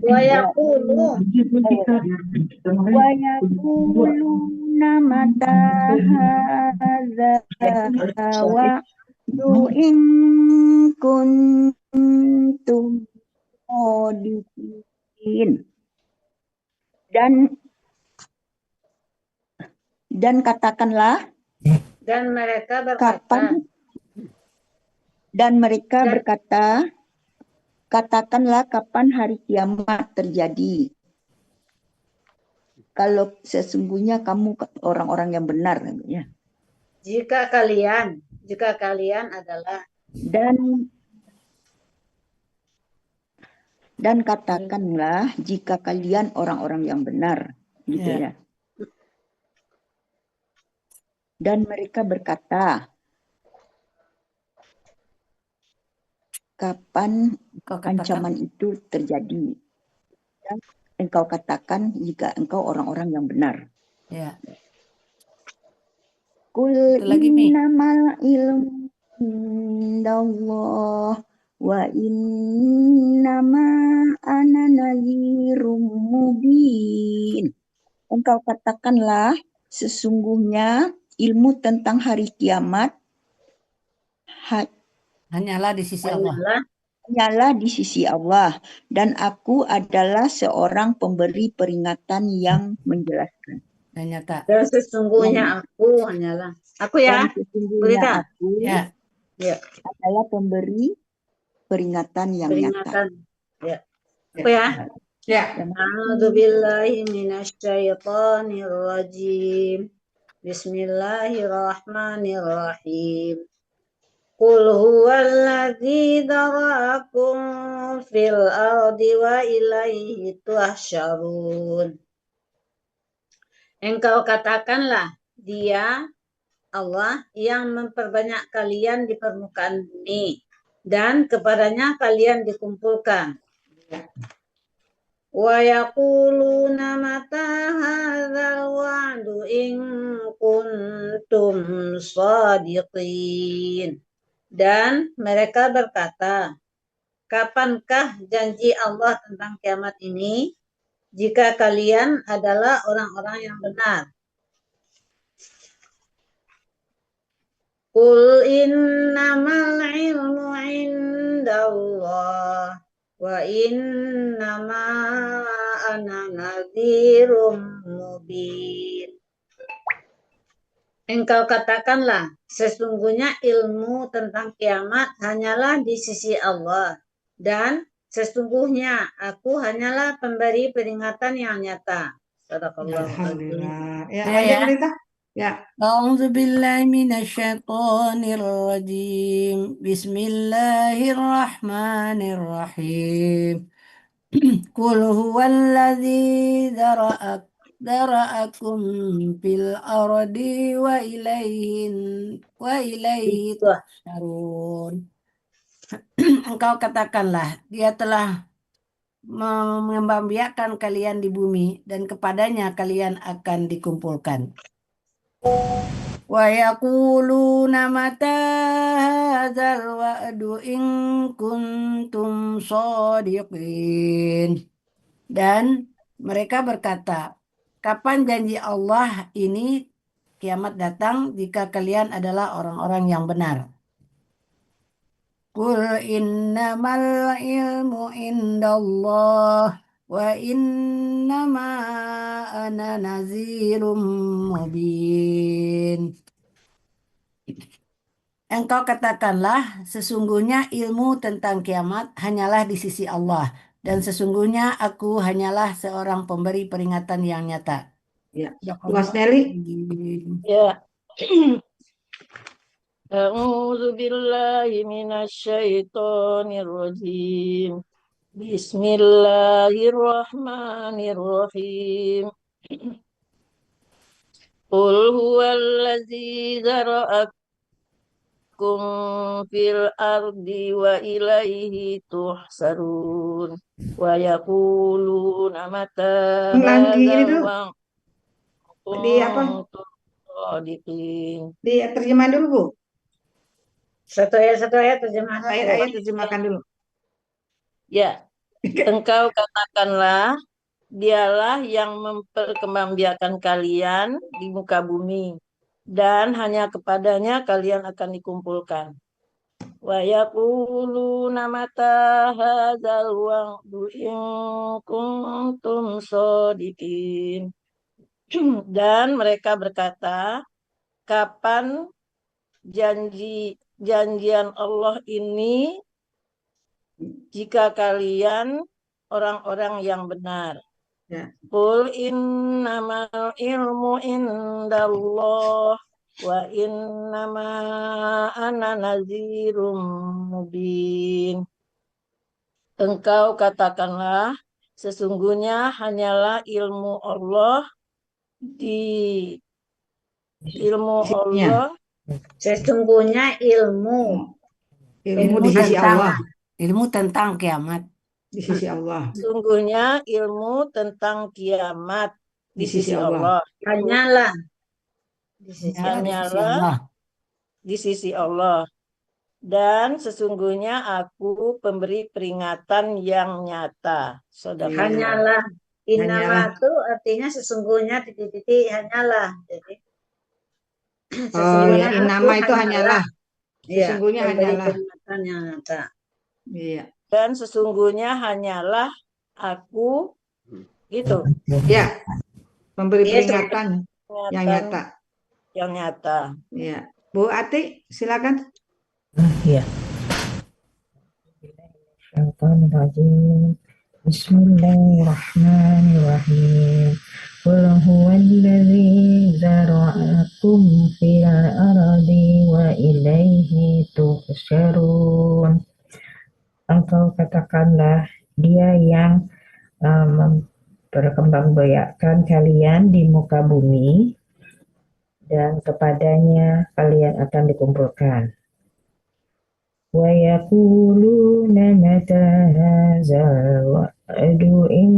Wa yaqulu wa yaquluna mata hadza wa'du in kuntum shadiqin. Dan katakanlah, dan mereka kapan, dan mereka berkata, katakanlah kapan hari kiamat terjadi. Kalau sesungguhnya kamu orang-orang yang benar, ya. Jika kalian adalah, dan katakanlah jika kalian orang-orang yang benar, gitu ya. Dan mereka berkata, kapan ancaman itu terjadi? Dan engkau katakan jika engkau orang-orang yang benar. Ya. Kul innamal ilmu indallah wa innama ana nadhirum mubin. Engkau katakanlah, sesungguhnya ilmu tentang hari kiamat hanyalah di sisi Allah. Hanyalah di sisi Allah, dan aku adalah seorang pemberi peringatan yang menjelaskan. Dan nyata. Dan sesungguhnya aku hanyalah. Aku ya. Dan sesungguhnya aku ya. adalah pemberi peringatan yang nyata. Ya. Aku ya. Ya. A'udzubillahi minasyaitonir rajim. Bismillahirrahmanirrahim. Qul huwallazi dzara'akum fil ardi wa ilaihi tuhsyarun. Engkau katakanlah, Dia Allah yang memperbanyak kalian di permukaan bumi, dan kepadanya kalian dikumpulkan. Wa yaquluna mata hadzal wa'du in kuntum shadiqin. Dan mereka berkata, kapankah janji Allah tentang kiamat ini, jika kalian adalah orang-orang yang benar? Qul innamal ilmu indallah wa innama ana nadhirum mubin. Engkau katakanlah, sesungguhnya ilmu tentang kiamat hanyalah di sisi Allah, dan sesungguhnya aku hanyalah pemberi peringatan yang nyata. Alhamdulillah. Ya, lanjut Rita. Ya. A'udzubillahi minasyaitonir rajim. Bismillahirrahmanirrahim. Qul huwallazi dara'akum fil ardi wa ilaihi tuhsyarun. Engkau katakanlah, Dia telah mengembangbiakkan kalian di bumi, dan kepadanya kalian akan dikumpulkan. Wa yaquluna mata hadzal wa'du in kuntum shadiqin. Dan mereka berkata, kapan janji Allah ini kiamat datang jika kalian adalah orang-orang yang benar? Qul innamal ilmu indallah wa innama ana nazirum mubin. Engkau katakanlah, sesungguhnya ilmu tentang kiamat hanyalah di sisi Allah, dan sesungguhnya aku hanyalah seorang pemberi peringatan yang nyata. Ya, Mas Nelly. Ya. A'udzu billahi minasyaitonir rajim. Bismillahirrahmanirrahim. Qul huwallazi zara'akum fil ardi wa ilaihi tuhsarun. Wa yaquluna mata hadzal Di apa? Di terjemahan dulu, Bu. Satu ayat terjemahkan. Ayat-ayat terjemahkan dulu. Ya. Engkau katakanlah, dialah yang memperkembangbiakan kalian di muka bumi, dan hanya kepadanya kalian akan dikumpulkan. Wa yaquluna mata hadzal wa'du in kuntum shodiqin. Dan mereka berkata, kapan janjian Allah ini jika kalian orang-orang yang benar. Ya. Qul innamal ilmu indallah wa innama ana nazirum mubin. Engkau katakanlah, sesungguhnya hanyalah ilmu Allah di ilmu Allah. Sesungguhnya ilmu Ilmu di sisi Allah. Ilmu tentang kiamat. Di sisi Allah. Sesungguhnya ilmu tentang kiamat di sisi Allah. hanyalah di sisi Hanyalah di sisi Allah. Dan sesungguhnya aku pemberi peringatan yang nyata. Saudara. hanyalah. Innama itu artinya sesungguhnya titik-titik hanyalah. Jadi Oh ya, aku innama itu hanyalah. Iya, Sesungguhnya pemberi hanyalah. peringatan yang nyata. Iya. Dan sesungguhnya hanyalah aku gitu. Ya. Memberi Iya, peringatan yang nyata. Yang nyata. Iya. Bu Ati, silakan. Ya. Bismillahirrahmanirrahim. Qul huwallazi zara'akum fil ardi wa ilaihi tuhsyarun. Engkau katakanlah, dia yang memperkembangbiakan kalian di muka bumi, dan kepadanya kalian akan dikumpulkan. Wa yaquluna mata hadzal wa'du in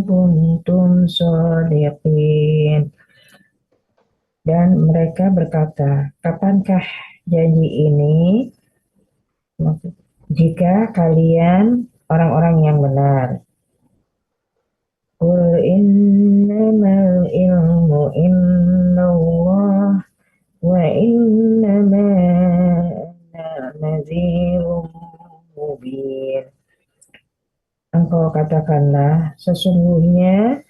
kuntum shodiqin. Dan mereka berkata, kapankah janji ini jika kalian orang-orang yang benar? Qul innamal ilmu indallah wa innama ana nazirum mubin. Engkau katakanlah, sesungguhnya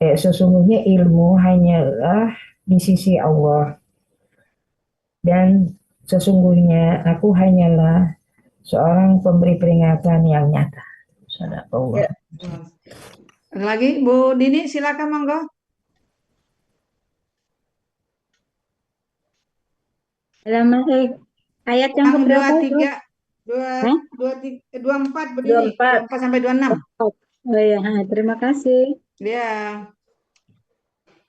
sesungguhnya ilmu hanyalah di sisi Allah, dan sesungguhnya aku hanyalah seorang pemberi peringatan yang nyata. Sadaqallah. Ya. Ada lagi, Bu Dini, silakan monggo. Halaman ayat yang keberapa itu? 24 berdiri. 24 sampai 26. Oh ya, terima kasih. Ya.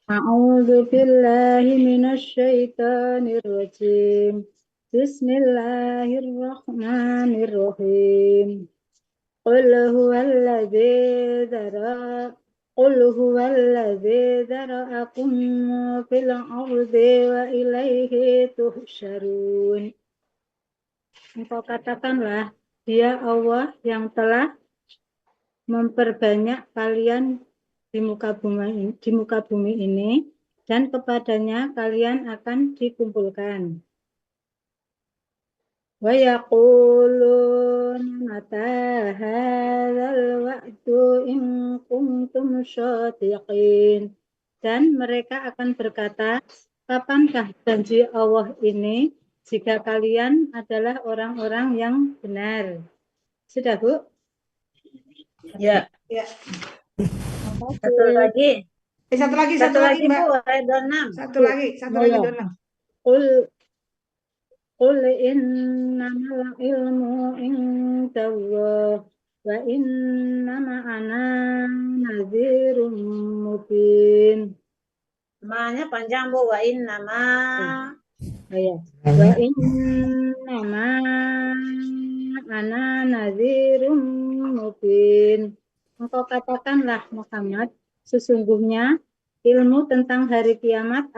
A'udzu billahi minasyaitonir rajim. Bismillahirrahmanirrahim. Qul huwallazi zara'akum fil ardi wa ilaihi tuhsyarun. Engkau katakanlah, dia Allah yang telah memperbanyak kalian di muka bumi ini, dan kepadanya kalian akan dikumpulkan. Wa yaquluna mata hadzal wa'du in kuntum shodiqin. Dan mereka akan berkata, kapankah janji Allah ini jika kalian adalah orang-orang yang benar? Sudah, Bu? Ya. Ya. Satu lagi. Satu lagi, Mbak. Bu, ayat 26. Satu lagi 26. Qul innamal ilmu indallah wa innama ana nazirum mubin. Namanya panjang, Bu. Wa innama. Wa innama ana nazirum mubin. Engkau katakanlah, Muhammad, sesungguhnya ilmu tentang hari kiamat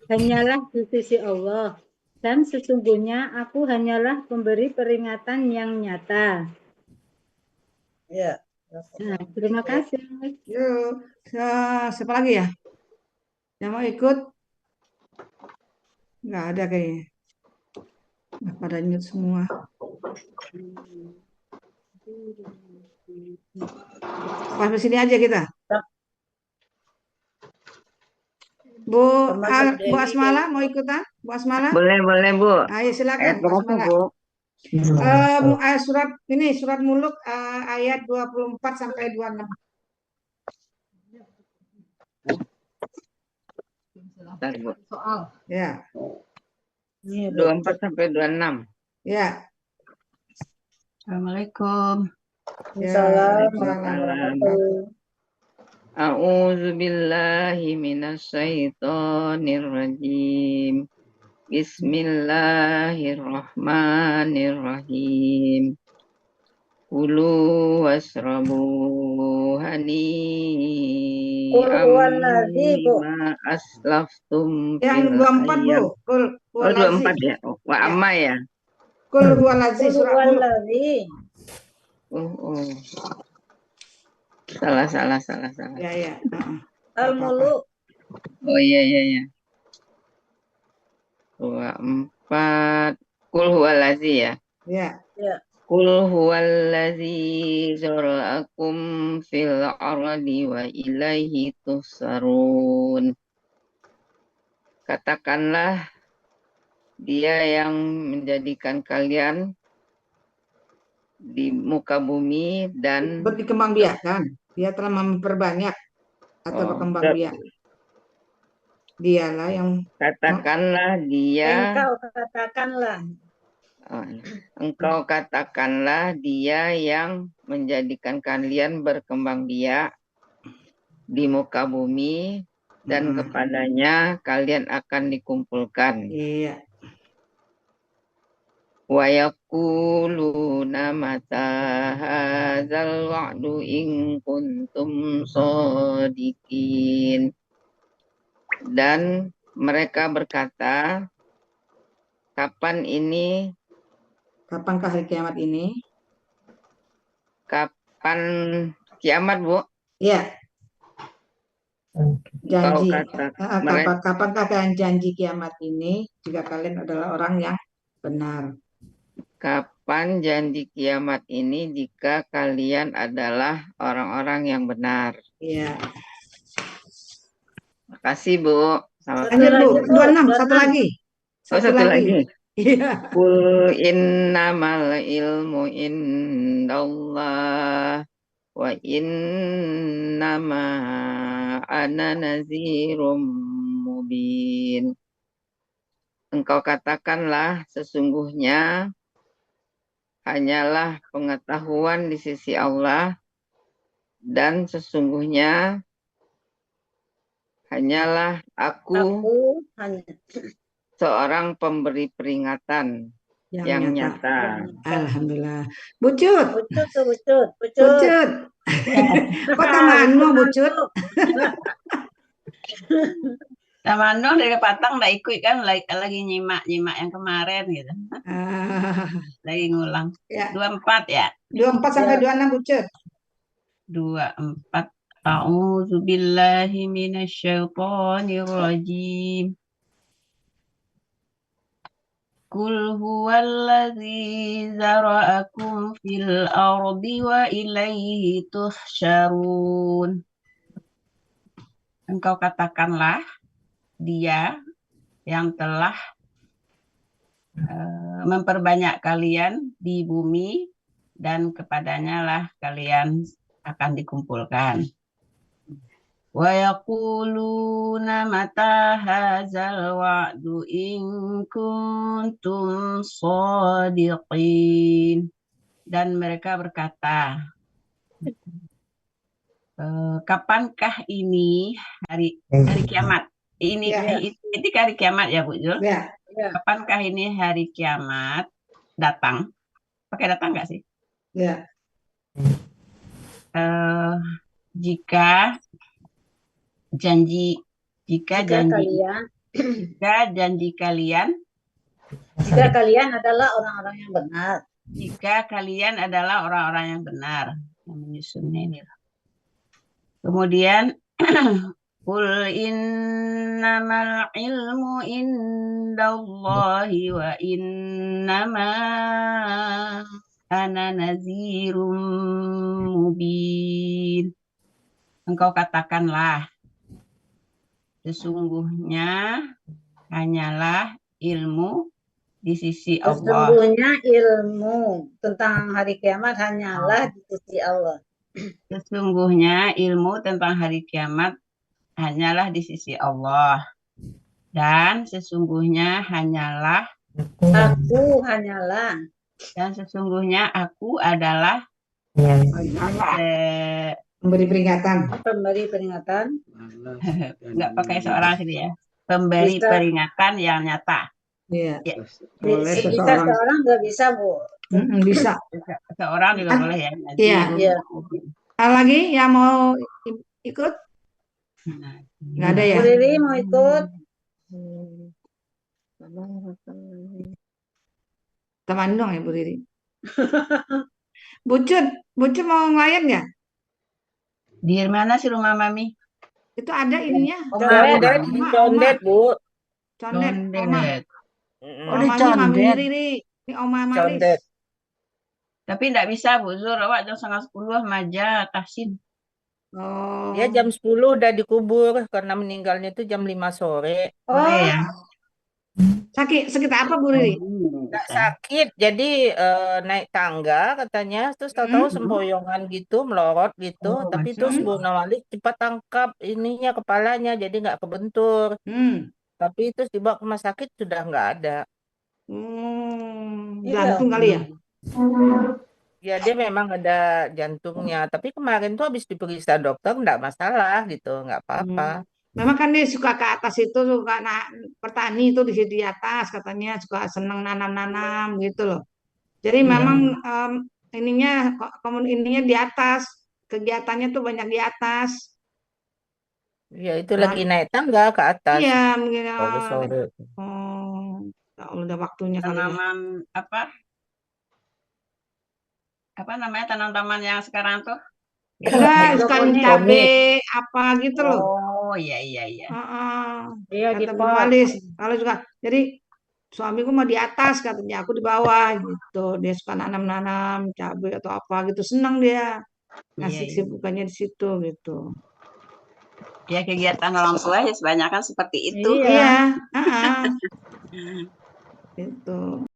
hanyalah di sisi Allah, dan sesungguhnya aku hanyalah pemberi peringatan yang nyata. Ya. Nah, terima kasih. Yuk, siapa lagi ya? Yang mau ikut? Nggak ada kayaknya. Nah, pada mute semua. Pas di sini aja kita. Bu Dewi, Asmala mau ikutan? Bu Asmala? Boleh, Bu. Ayo Ayat silakan Bu berapa, Asmala. Bu? Surat Muluk ayat 24 sampai 26. Bentar, Bu. Ya, 24 sampai 26. ya. Assalamualaikum. Assalamualaikum. A'udzu billahi minasyaitonir rajim. Bismillahirrahmanirrahim. Kulu wasrabu Qul hani'am huwallazi, Bu. ma aslaftum Yang fil 24 Bu. ayyam. Kul Oh, huwalazi. 24 ya. Oh, wa Ya. amma ya. Kul huwalazi Qul surat Muluk. huwallazi. Oh. Salah. Ya. Al-Muluk. Oh iya. 24. Kul huwallazi ya. Ya. Ya. Qul huwallazi zara'akum fil ardi wa ilaihi tuhsarun. Katakanlah dia yang menjadikan kalian di muka bumi dan Berkembang biakan. Dia telah memperbanyak atau berkembang biak. Dialah yang katakanlah dia engkau katakanlah dia yang menjadikan kalian berkembang biak di muka bumi dan kepadanya kalian akan dikumpulkan. Iya. Wa yaquluna mata hadzal wa'du in kuntum shadiqin. Dan mereka berkata, Kapankah hari kiamat ini? Kapan kiamat, Bu? Ya. Janji. Mereka, Kapankah kalian janji kiamat ini jika kalian adalah orang yang benar? kapan janji kiamat ini jika kalian adalah orang-orang yang benar? Iya. Makasih, Bu. Lanjut, Bu. 26, satu lagi. Satu lagi. Iya. Qul innamal ilmu indallah wa innama ana nazirum mubin. Engkau katakanlah sesungguhnya hanyalah pengetahuan di sisi Allah dan sesungguhnya hanyalah aku seorang pemberi peringatan yang nyata. Alhamdulillah. Bucut. Bucut. Kok tamanmu, Bucut? Tamano dari Patang nggak ikut kan lagi nyimak yang kemarin gitu. Lagi ngulang. Ya. 24 ya. 24 sampai 26 Bucut. 24. A'udzu billahi minasyaitonir rajim. Qul huwallazi zara'akum fil ardi wa ilaihi tuhsyarun. Engkau katakanlah dia yang telah memperbanyak kalian di bumi dan kepadanya lah kalian akan dikumpulkan. Wa yaquluna mata hadzal wa'du in kuntum shadiqin. Dan mereka berkata, kapankah ini hari kiamat? Ini hari kiamat ya Bu Jul? Ya. Kapankah ini hari kiamat datang? Pakai datang nggak sih? Ya. Jika janji kalian Jika kalian adalah orang-orang yang benar. Jika kalian adalah orang-orang yang benar. Yang menyusunnya ini. Kemudian Qul innamal ilmu indallahi wa innama ana nazirum mubin. Engkau katakanlah, sesungguhnya hanyalah ilmu di sisi Allah. Sesungguhnya ilmu tentang hari kiamat hanyalah di sisi Allah. Sesungguhnya ilmu tentang hari kiamat hanyalah di sisi Allah. Dan sesungguhnya hanyalah Aku hanyalah dan sesungguhnya aku adalah Yang Memberi peringatan. pemberi peringatan. nggak pakai seorang sini ya. Pemberi Bisa. peringatan yang nyata. Iya. Ya. Oleh Bisa seseorang. seorang nggak bisa, Bu. Bisa. Seorang juga Ah, boleh ya. iya. Iya. Ada lagi yang mau ikut? Nah, Nggak ada ya? Bu Riri mau ikut? Teman dong ya Bu Riri. Bucut mau ngelayan nggak? Di mana sih rumah Mami? Itu ada ininya. Condet, Condet, Bu. Condet, Oma. Condet. Oh, Mami Riri. Ini Oma Malis. Tapi enggak bisa, Bu Zur. Awak jam 9:30 maja Tahsin. Oh. Dia jam 10 udah dikubur karena meninggalnya itu jam 5 sore. Oh, ya. sakit apa Bu Riri? Nggak sakit, jadi naik tangga katanya, terus tahu-tahu sempoyongan gitu, melorot gitu, Oh, tapi Masya terus Allah. Bu Nawali cepat tangkap ininya kepalanya, jadi nggak kebentur. Tapi terus dibawa ke rumah sakit sudah nggak ada. Jantung kali ya? Ya dia memang ada jantungnya, tapi kemarin tuh habis diperiksa dokter nggak masalah gitu, nggak apa-apa. Memang kan dia suka ke atas itu, suka petani itu di situ di atas katanya suka senang nanam-nanam gitu loh. Jadi memang ininya di atas, kegiatannya tuh banyak di atas. Ya itu lagi naik tangga ke atas. Iya, mungkin. Sore-sore. Oh, udah waktunya kali ya. Tanaman apa namanya tanaman yang sekarang tuh? Enggak, suka cabe apa gitu loh. Oh, iya. Iya, di Kata Bu pot. Walis, kalau suka. Jadi suamiku mau di atas katanya, aku di bawah gitu. Dia suka nanam-nanam cabai atau apa gitu, senang dia. Ngasih sibukannya di situ gitu. Ya kegiatan orang tua ya sebanyak kan seperti itu. Iya, gitu.